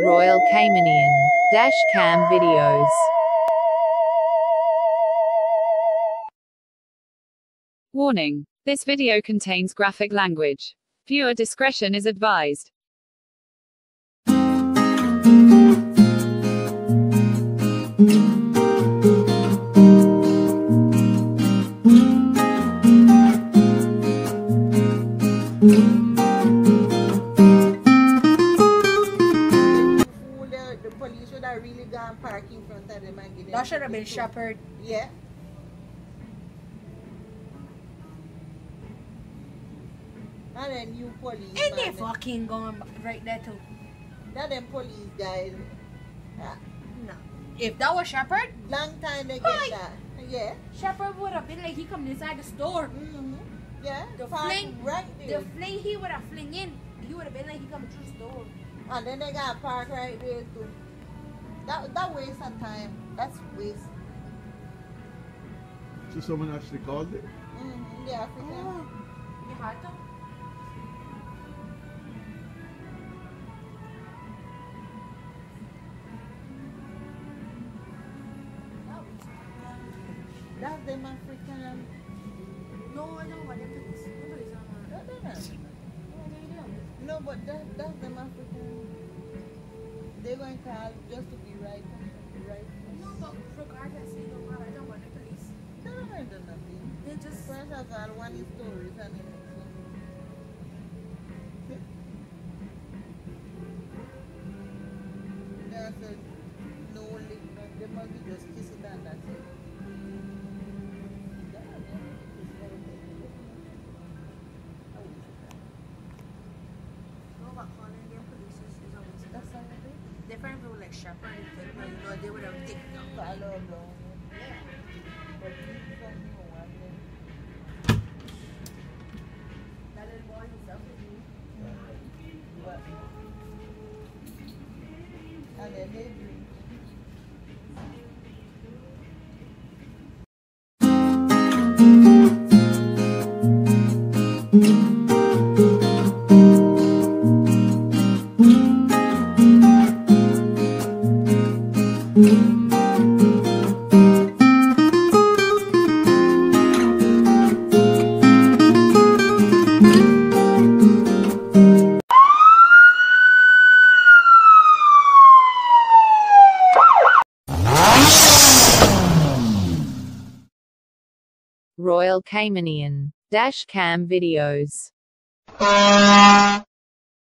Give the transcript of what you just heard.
Royal Caymanian dash cam videos. Warning: this video contains graphic language. Viewer discretion is advised. The police should have really gone park in front of them and give them. That should have been shepherd. Yeah. And then you police. And they fucking gone right there too. That them police guys. No. If that was shepherd, Long time they get Hi. that. Yeah. shepherd would have been like he come inside the store. Yeah. The Park fling, right the there. fling he would have fling in. He would have been like he come through the store. And then they got park right there too. That waste of time. That's waste. So someone actually called it? The African. You had to. That's them African. No, I don't want them police. Them police are not. No, they're not. What are they doing? No, but that's them African. They're going to call just to be right. Right. No, but regardless, they don't matter. I don't want the police. They don't do nothing. They just. First of all, one is stories and the next one. They said no link. They must be just kiss it and that's it. No, but calling them police is always That's all it is. different people like shepherd. You know, they would have taken them. Follow along. Yeah. But this one you want them. That little boy himself is me. But and then they drink. Royal Caymanian dash cam videos.